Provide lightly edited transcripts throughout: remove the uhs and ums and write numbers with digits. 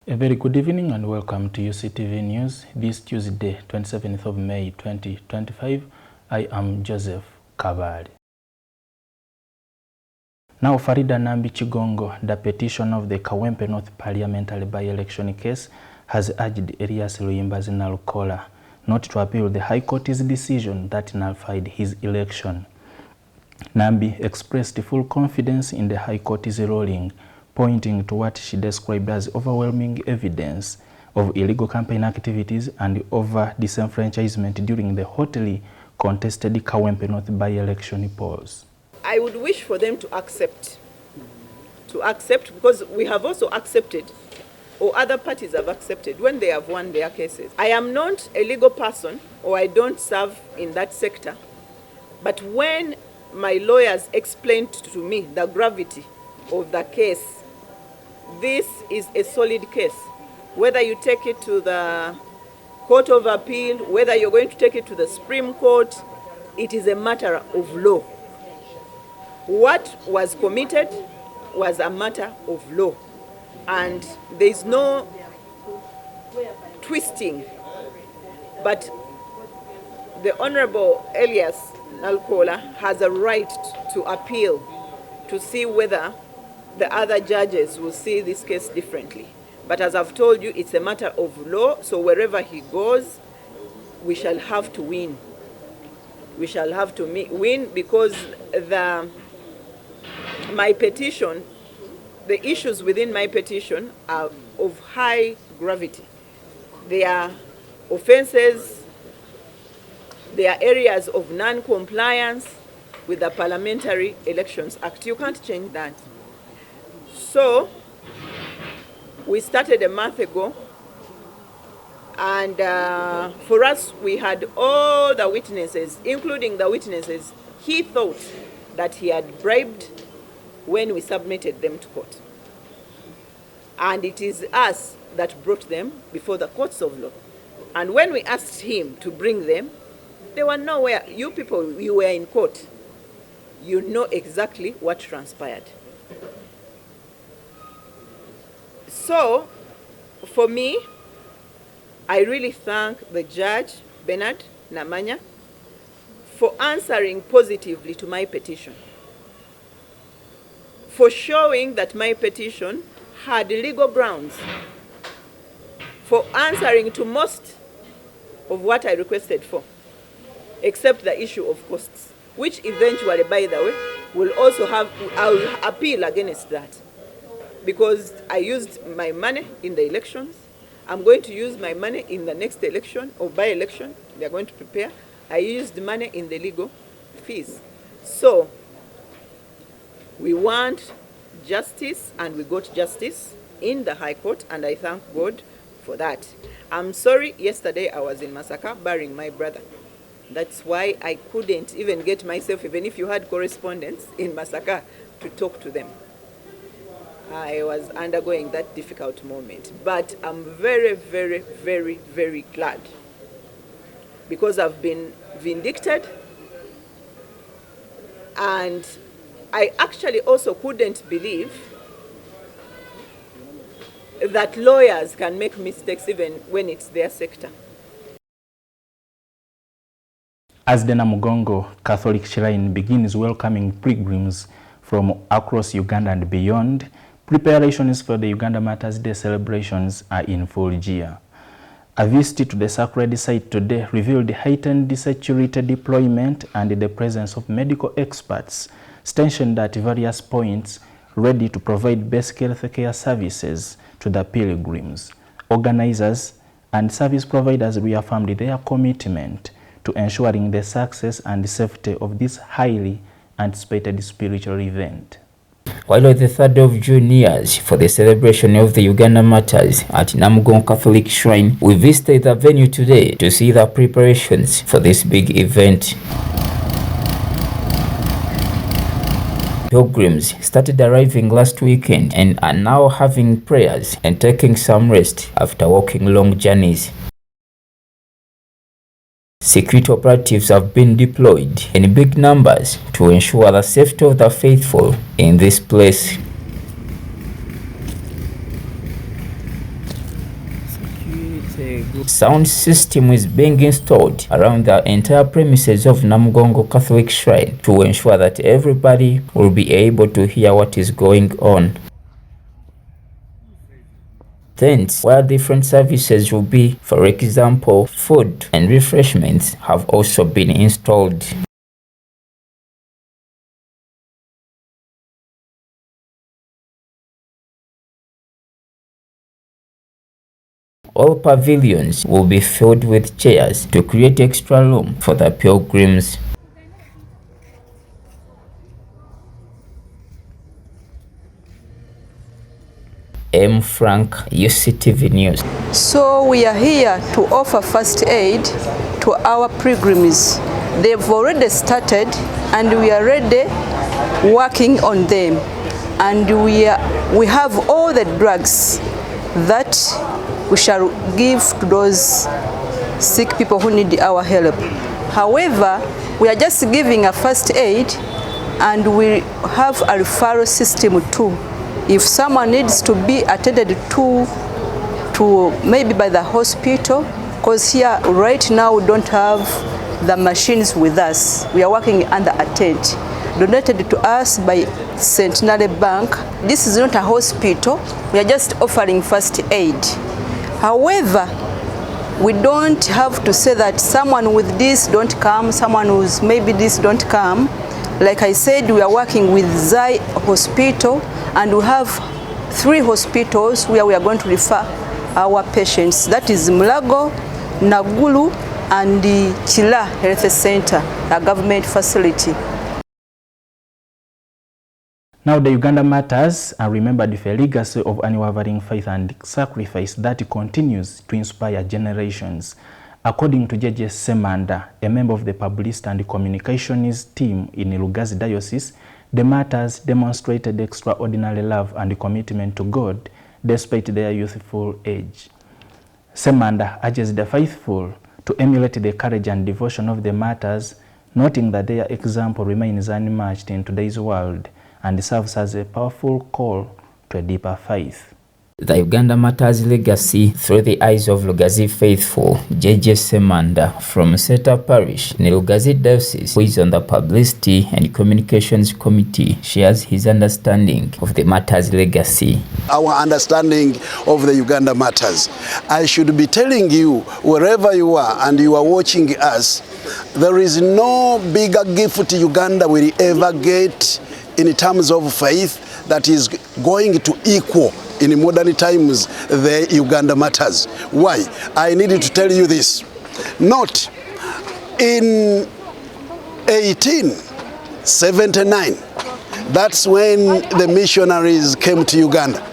A very good evening and welcome to Uctv News this Tuesday, 27th of May 2025. I am Joseph Kabali. Now, Farida Nambi Chigongo, the petition of the Kawempe North Parliamentary by-election case, has urged Elias Luyimbazi Nalukola not to appeal the High Court's decision that nullified his election. Nambi expressed full confidence in the High Court's ruling, pointing to what she described as overwhelming evidence of illegal campaign activities and over disenfranchisement during the hotly contested Kawempe North by-election polls. I would wish for them to accept because we have also accepted, or other parties have accepted when they have won their cases. I am not a legal person, or I don't serve in that sector, but when my lawyers explained to me the gravity of the case, this is a solid case. Whether you take it to the Court of Appeal, whether you're going to take it to the Supreme Court, it is a matter of law. What was committed was a matter of law, and there is no twisting. But the Honorable Elias Nalukola has a right to appeal to see whether the other judges will see this case differently. But as I've told you, it's a matter of law, so wherever he goes, we shall have to win. We shall have to win because my petition, the issues within my petition are of high gravity. They are offenses, they are areas of non-compliance with the Parliamentary Elections Act. You can't change that. So, we started a month ago, and for us, we had all the witnesses, including the witnesses he thought that he had bribed when we submitted them to court. And it is us that brought them before the courts of law. And when we asked him to bring them, they were nowhere. You people, you were in court. You know exactly what transpired. So, for me, I really thank the judge, Bernard Namanya, for answering positively to my petition, for showing that my petition had legal grounds, for answering to most of what I requested for, except the issue of costs, which eventually, by the way, will also have, I'll appeal against that. Because I used my money in the elections. I'm going to use my money in the next election or by-election. They're going to prepare. I used money in the legal fees. So, we want justice, and we got justice in the High Court, and I thank God for that. I'm sorry, yesterday I was in Masaka burying my brother. That's why I couldn't even get myself, even if you had correspondence in Masaka, to talk to them. I was undergoing that difficult moment. But I'm very, very, very, very glad because I've been vindicted, and I actually also couldn't believe that lawyers can make mistakes even when it's their sector. As the Namugongo Catholic Shrine begins welcoming pilgrims from across Uganda and beyond, preparations for the Uganda Matters Day celebrations are in full gear. A visit to the sacred site today revealed heightened security deployment and the presence of medical experts stationed at various points ready to provide basic health care services to the pilgrims. Organizers and service providers reaffirmed their commitment to ensuring the success and safety of this highly anticipated spiritual event. While the 3rd of June nears for the celebration of the Uganda Matters at Namugongo Catholic Shrine, we visited the venue today to see the preparations for this big event. Pilgrims started arriving last weekend and are now having prayers and taking some rest after walking long journeys. Security operatives have been deployed in big numbers to ensure the safety of the faithful in this place. Sound system is being installed around the entire premises of Namugongo Catholic Shrine to ensure that everybody will be able to hear what is going on. Tents where different services will be, for example, food and refreshments, have also been installed. All pavilions will be filled with chairs to create extra room for the pilgrims. M. Frank, Uctv News. So we are here to offer first aid to our pilgrims. They've already started and we are ready working on them. And we have all the drugs that we shall give to those sick people who need our help. However, we are just giving a first aid and we have a referral system too. If someone needs to be attended to maybe by the hospital, because here right now we don't have the machines with us. We are working under a tent donated to us by Centenary Bank. This is not a hospital. We are just offering first aid. However, we don't have to say that someone with this don't come, someone who's maybe this don't come. Like I said, we are working with Zai Hospital and we have 3 hospitals where we are going to refer our patients. That is Mulago, Nagulu and the Chila Health Center, a government facility. Now the Uganda Matters are remembered with a legacy of unwavering faith and sacrifice that continues to inspire generations. According to J.J. Semanda, a member of the publicist and communications team in Lugazi Diocese, the Matters demonstrated extraordinary love and commitment to God despite their youthful age. Semanda urges the faithful to emulate the courage and devotion of the Matters, noting that their example remains unmatched in today's world and serves as a powerful call to a deeper faith. The Uganda Matters legacy through the eyes of Lugazi faithful J.J. Semanda from Seta Parish in Lugazi Diocese, who is on the Publicity and Communications Committee, shares his understanding of the Matters legacy. Our understanding of the Uganda Matters. I should be telling you, wherever you are and you are watching us, there is no bigger gift Uganda will ever get in terms of faith that is going to equal in modern times the Uganda Matters. Why? I needed to tell you this. Not in 1879, that's when the missionaries came to Uganda.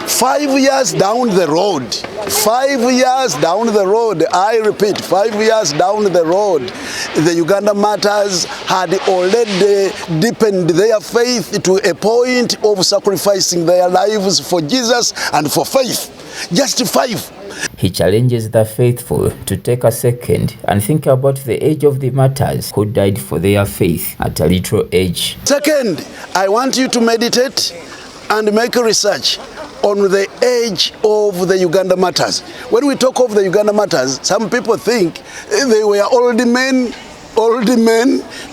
5 years down the road, 5 years down the road, I repeat, 5 years down the road, the Uganda Matters had already deepened their faith to a point of sacrificing their lives for Jesus and for faith. Just 5. He challenges the faithful to take a second and think about the age of the Martyrs who died for their faith at a little age. Second, I want you to meditate and make research on the age of the Uganda Matters. When we talk of the Uganda Matters, some people think they were old men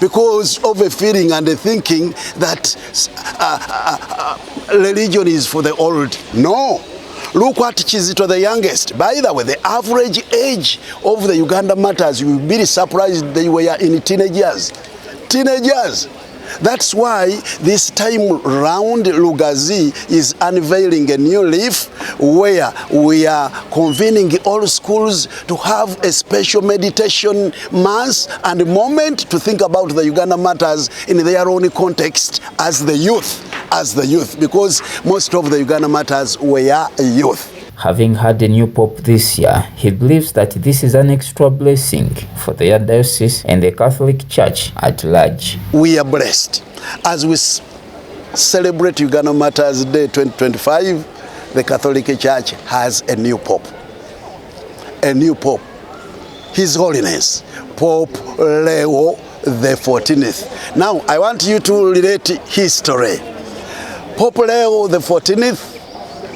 because of a feeling and a thinking that religion is for the old. No. Look at Kizito, the youngest. By the way, the average age of the Uganda Matters, you will be surprised they were in teenagers. Teenagers. That's why this time round Lugazi is unveiling a new leaf where we are convening all schools to have a special meditation mass and a moment to think about the Uganda Matters in their own context as the youth, because most of the Uganda Matters were youth. Having had a new pope this year, he believes that this is an extra blessing for their diocese and the Catholic Church at large. We are blessed. As we celebrate Uganda Matters Day 2025, the Catholic Church has a new pope. A new pope. His Holiness, Pope Leo the 14th. Now, I want you to relate history. Pope Leo the 14th,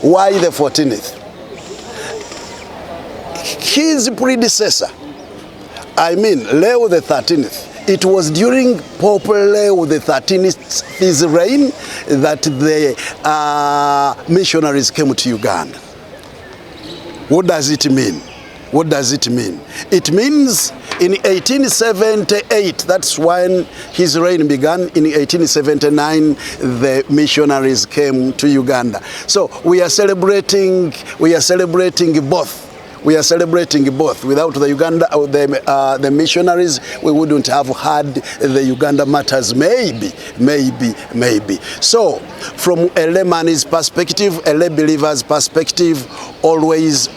why the 14th? his predecessor, I mean Leo the 13th, it was during Pope Leo the 13th's reign that the missionaries came to Uganda. What does it mean? What does it mean? It means in 1878, that's when his reign began. In 1879, the missionaries came to Uganda. So we are celebrating both. We are celebrating both. Without the Uganda, the missionaries, we wouldn't have had the Uganda Matters, maybe. So, from a layman's perspective, a lay believer's perspective, always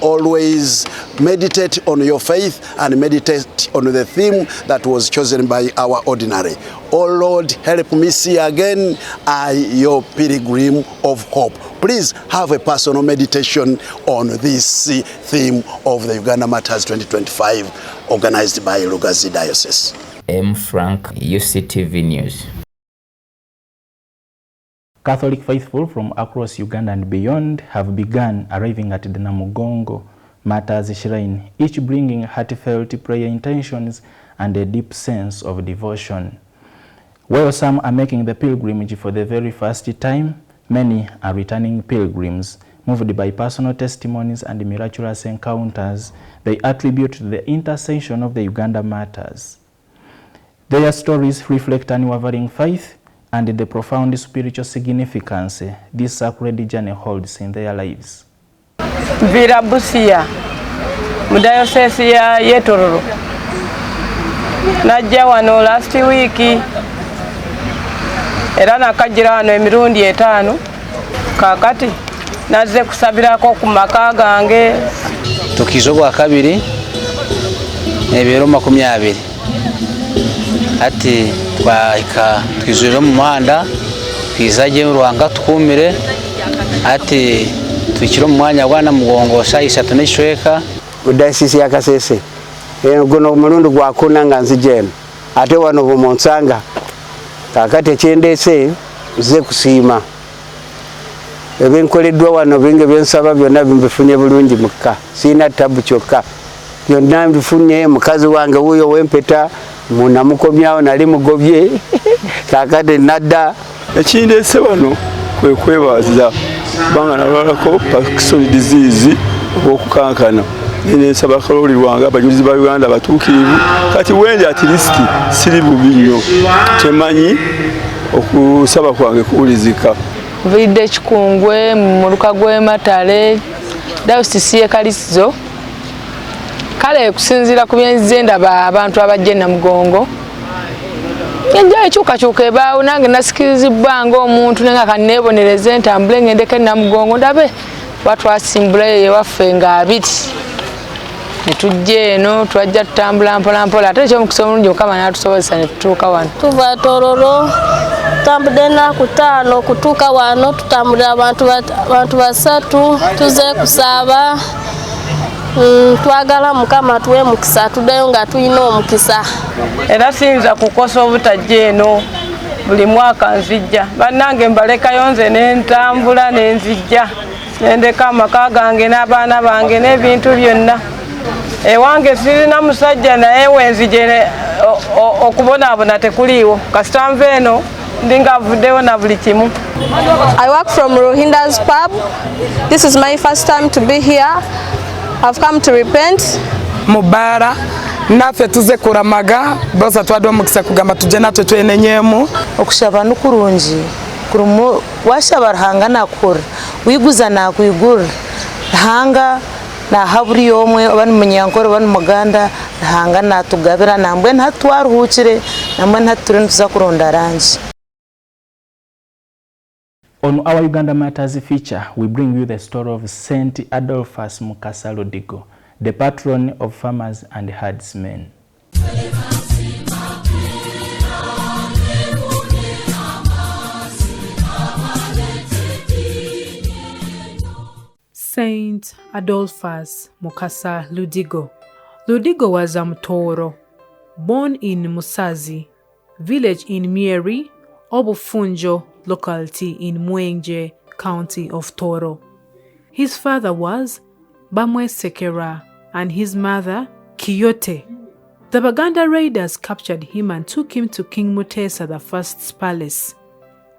meditate on your faith and meditate on the theme that was chosen by our ordinary. Oh Lord, help me see again, I, your pilgrim of hope. Please have a personal meditation on this theme of the Uganda Matters 2025, organized by Lugazi Diocese. M. Frank, Uctv News. Catholic faithful from across Uganda and beyond have begun arriving at the Namugongo Matters Shrine, each bringing heartfelt prayer intentions and a deep sense of devotion. While some are making the pilgrimage for the very first time, many are returning pilgrims, moved by personal testimonies and miraculous encounters they attribute to the intercession of the Uganda Matters. Their stories reflect unwavering faith and the profound spiritual significance this sacred journey holds in their lives. Vira Busia, Diocese ya Yetororo. Najja wano last week. Era nakajira wano emirundi 5 kakati naze kusabirako ku maka gange tukizo bwa kabiri ebiro 20 ati twaika twizuro mu muhanda twizaje Rwanga tukumire ati twikiro mu mwanya gwa Namugongo sayisa tunishweka udasisi yakasese gono mulundu gwa kunanga nzijeno ate wano bomonsanga kakati kyendese ze kusima ebinkoleddwa wano binge byensaba byonna bimbifunye bulungi mukka sina tabu kyokka byonna mbifunye mukazi wange wuyo wempeta munamukomyawo nali mugobye kakati nadda ekindese wano kwe kwebaza banga nalwalako Parkinson disease okukankana nene nsaba kaloli lwanga abajulizi ba Uganda batuukirivu kati wende at least siri bubi nnyo temanyi okusaba kwange kuwulizika Vide Chikungwe muluka gwe Matale Diocese ye Kalizo kale kusinzira ku byenzenda abantu abajje Namugongo enja ekyukakyuka ebaawo nange nasikirizibwa ng'omuntu nenga kanneebonereze ntambule ngendeke Namugongo ndabe watwasimbula ewaffe nga 2 netujje eno twajja tutambula mpola ate ekyomukisa omulungi Mukama n'atusobozesa ne tutuuka wano. Tuva Tororo tambudde ennaku 5 kutuuka wano tutambulira abantu 3 tuze kusaba twagala Mukama tuwe mukisa tuddeyo nga tulina omukisa. Era siyinza kukosa obutajja eno buli mwaka nzijja bannange mbalekayo nze n'entambula n'enzijja nendeka amaka gange n'abaana bange n'ebintu byonna. Ewange sirina musajja naye wenzije okubonaabona tekuliiwo kasita nva eno ndinga avuddewo na buli kimu. I work from Rohinda's pub. This is my first time to be here. I've come to repent. Mubara naffe tuze kuramaga bosa twadde omukisa kugamba tujje natwe twenenyemu okushaba nukurungi kurumu washaba Ruhanga nakura wiguza nakwigura Ruhanga na haburi yomwe abani munyankoro abani muganda Ruhanga natugabira nambwe ntatwaruhukire nambwe ntature ntuza kuronda rangi. On our Uganda Matters feature, we bring you the story of Saint Adolphus Mukasa Ludigo, the patron of farmers and herdsmen. Saint Adolphus Mukasa Ludigo. Ludigo was a Mtoro, born in Musazi, village in Mieri, Obufunjo locality in Mwenje, county of Toro. His father was Bamwe Sekera and his mother, Kiyote. The Baganda raiders captured him and took him to King Mutesa I's palace.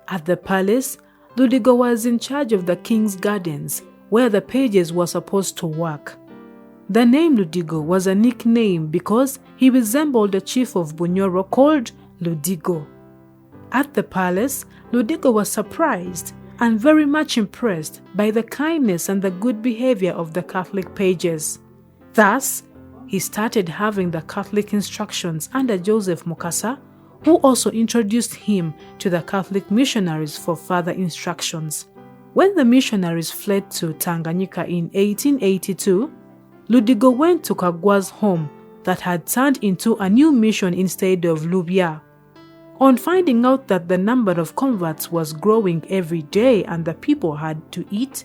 At the palace, Ludigo was in charge of the king's gardens, where the pages were supposed to work. The name Ludigo was a nickname because he resembled a chief of Bunyoro called Ludigo. At the palace, Ludigo was surprised and very much impressed by the kindness and the good behavior of the Catholic pages. Thus, he started having the Catholic instructions under Joseph Mukasa, who also introduced him to the Catholic missionaries for further instructions. When the missionaries fled to Tanganyika in 1882, Ludigo went to Kagwa's home that had turned into a new mission instead of Lubya. On finding out that the number of converts was growing every day and the people had to eat,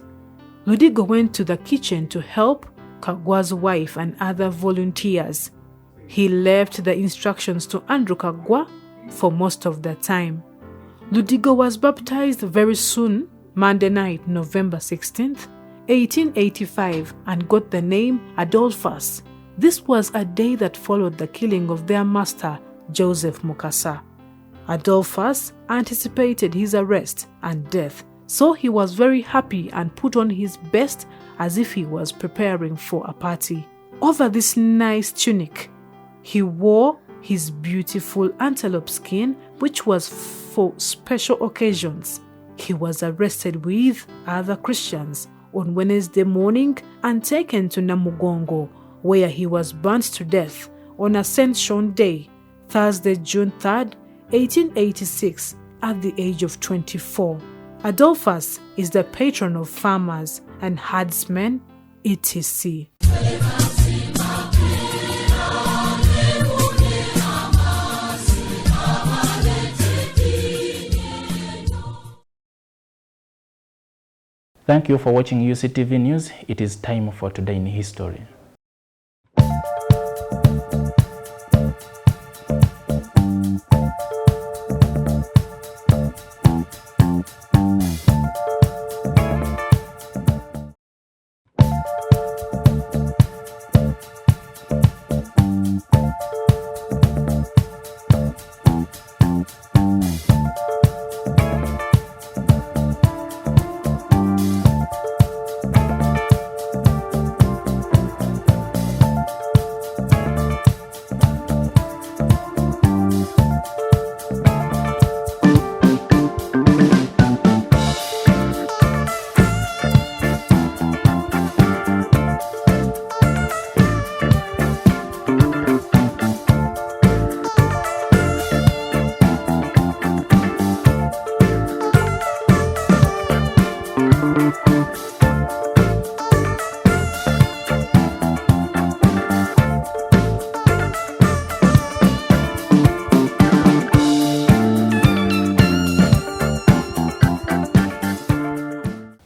Ludigo went to the kitchen to help Kagwa's wife and other volunteers. He left the instructions to Andrew Kagwa for most of the time. Ludigo was baptized very soon, Monday night, November 16th, 1885, and got the name Adolphus. This was a day that followed the killing of their master, Joseph Mukasa. Adolphus anticipated his arrest and death, so he was very happy and put on his best as if he was preparing for a party. Over this nice tunic, he wore his beautiful antelope skin, which was for special occasions. He was arrested with other Christians on Wednesday morning and taken to Namugongo, where he was burnt to death on Ascension Day, Thursday, June 3rd, 1886, at the age of 24. Adolphus is the patron of farmers and herdsmen, etc. Thank you for watching UCTV News. It is time for Today in History.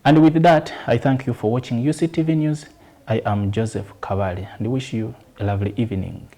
And with that, I thank you for watching UCTV News. I am Joseph Kavali and wish you a lovely evening.